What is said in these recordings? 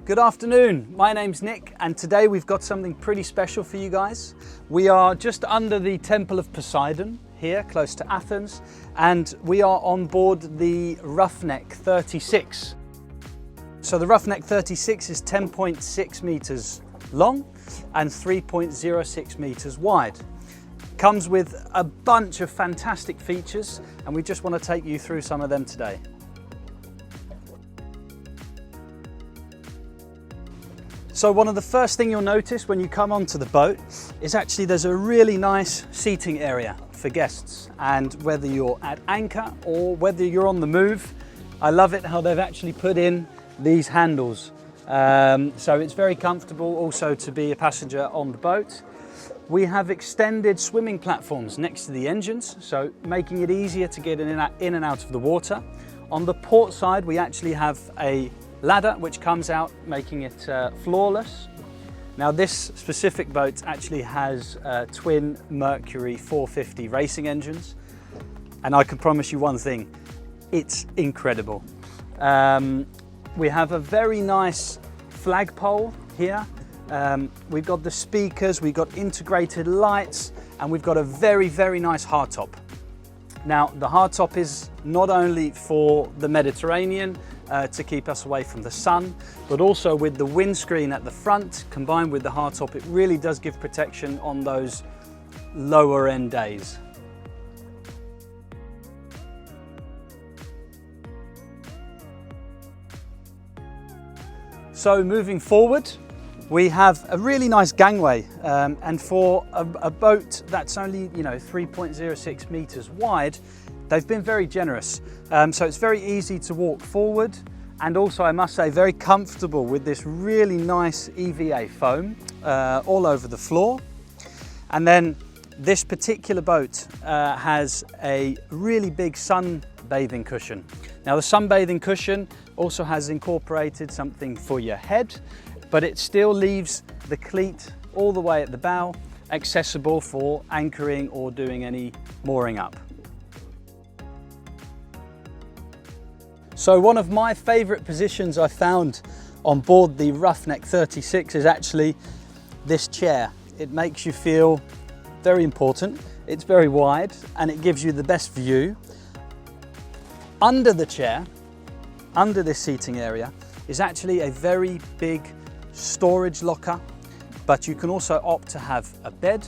Good afternoon, my name's Nick and today we've got something pretty special for you guys. We are just under the Temple of Poseidon here close to Athens and we are on board the Roughneck 36. So the Roughneck 36 is 10.6 meters long and 3.06 meters wide. Comes with a bunch of fantastic features and we just want to take you through some of them today. So one of the first things you'll notice when you come onto the boat is actually there's a really nice seating area for guests, and whether you're at anchor or whether you're on the move, I love it how they've actually put in these handles. So it's very comfortable also to be a passenger on the boat. We have extended swimming platforms next to the engines, so making it easier to get in and out of the water. On the port side we actually have a ladder which comes out, making it floorless. Now this specific boat actually has twin Mercury 450 racing engines, and I can promise you one thing, it's incredible. We have a very nice flagpole here. We've got the speakers, we've got integrated lights, and we've got a very nice hardtop. Now the hardtop is not only for the Mediterranean to keep us away from the sun, but also with the windscreen at the front combined with the hardtop, it really does give protection on those lower end days. So moving forward, we have a really nice gangway, and for a boat that's only 3.06 meters wide, they've been very generous. So it's very easy to walk forward, and also I must say very comfortable with this really nice EVA foam all over the floor. And then this particular boat has a really big sunbathing cushion. Now the sunbathing cushion also has incorporated something for your head, but it still leaves the cleat all the way at the bow, accessible for anchoring or doing any mooring up. So one of my favourite positions I found on board the Roughneck 36 is actually this chair. It makes you feel very important, it's very wide and it gives you the best view. Under the chair, under this seating area, is actually a very big storage locker, but you can also opt to have a bed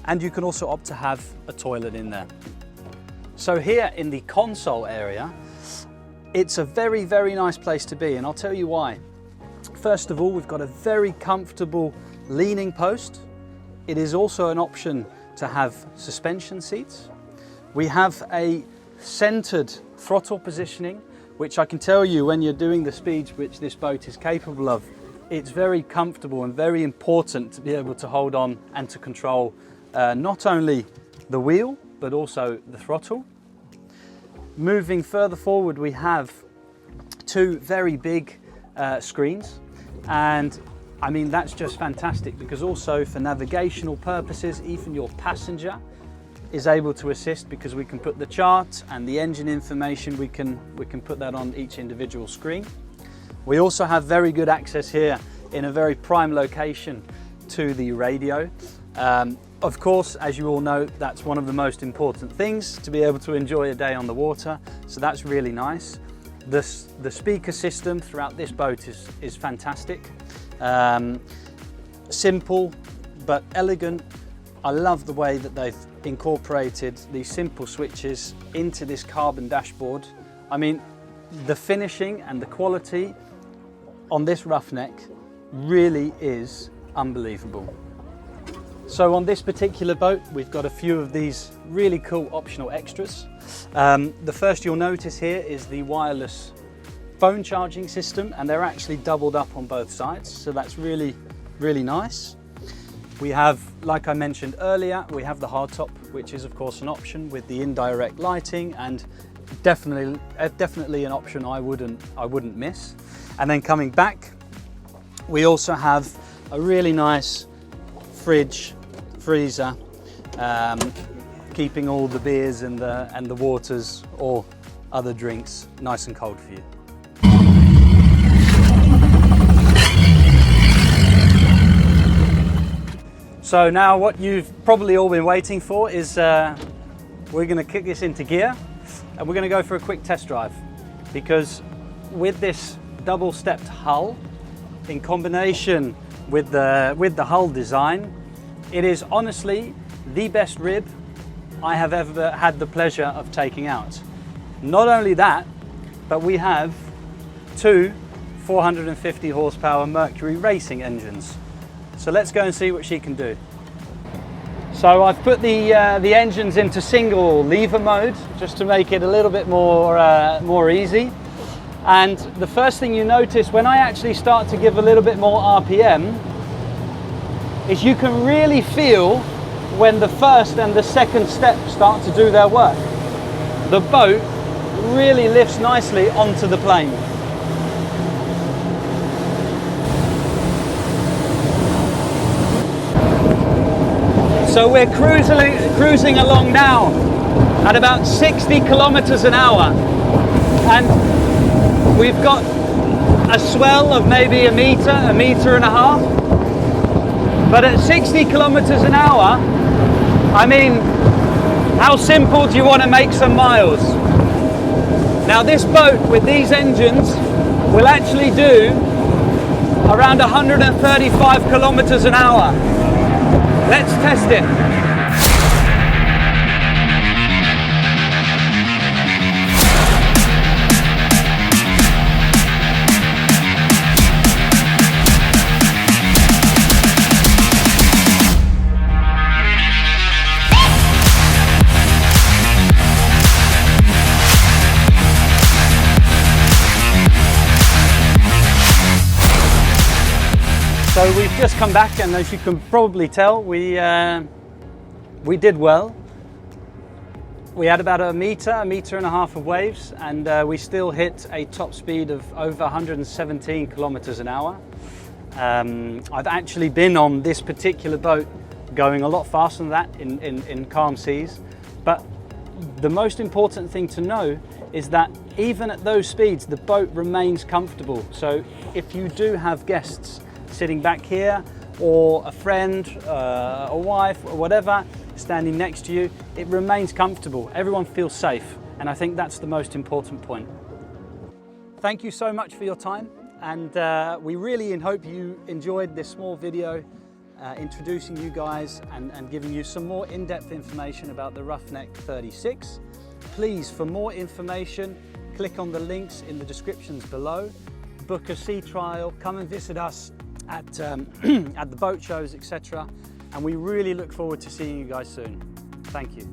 and you can also opt to have a toilet in there. So here in the console area, it's a very nice place to be, and I'll tell you why. First of all, we've got a very comfortable leaning post. It is also an option to have suspension seats. We have a centered throttle positioning, which I can tell you when you're doing the speeds which this boat is capable of, it's very comfortable and very important to be able to hold on and to control not only the wheel but also the throttle. Moving further forward, we have two very big screens, and I mean that's just fantastic because also for navigational purposes, even your passenger is able to assist because we can put the chart and the engine information, we can put that on each individual screen. We also have very good access here in a very prime location to the radio. Of course, as you all know, that's one of the most important things, to be able to enjoy a day on the water, so that's really nice. The speaker system throughout this boat is fantastic. Simple but elegant. I love the way that they've incorporated these simple switches into this carbon dashboard. I mean, the finishing and the quality on this Roughneck really is unbelievable. So on this particular boat, we've got a few of these really cool optional extras. The first you'll notice here is the wireless phone charging system, and they're actually doubled up on both sides, so that's really nice. We have, like I mentioned earlier, we have the hardtop, which is of course an option with the indirect lighting, and definitely an option I wouldn't miss. And then coming back, we also have a really nice freezer, keeping all the beers and the waters or other drinks nice and cold for you. So now what you've probably all been waiting for is we're going to kick this into gear and we're going to go for a quick test drive, because with this double-stepped hull in combination with the hull design, it is honestly the best rib I have ever had the pleasure of taking out. Not only that, but we have two 450 horsepower Mercury racing engines. So let's go and see what she can do. So I've put the engines into single lever mode just to make it a little bit more easy. And the first thing you notice when I actually start to give a little bit more RPM is you can really feel when the first and the second step start to do their work. The boat really lifts nicely onto the plane. So we're cruising along now at about 60 kilometers an hour, and we've got a swell of maybe a meter and a half. But at 60 kilometers an hour, I mean, how simple do you want to make some miles? Now this boat with these engines will actually do around 135 kilometers an hour. Let's test it. So we've just come back, and as you can probably tell, we did well. We had about a meter and a half of waves, and we still hit a top speed of over 117 kilometers an hour. I've actually been on this particular boat going a lot faster than that in calm seas, but the most important thing to know is that even at those speeds, the boat remains comfortable. So if you do have guests sitting back here, or a friend, a wife, or whatever, standing next to you, it remains comfortable. Everyone feels safe, and I think that's the most important point. Thank you so much for your time, and we really hope you enjoyed this small video introducing you guys and giving you some more in-depth information about the Roughneck 36. Please, for more information, click on the links in the descriptions below. Book a sea trial, come and visit us at the boat shows, etc. And we really look forward to seeing you guys soon. Thank you.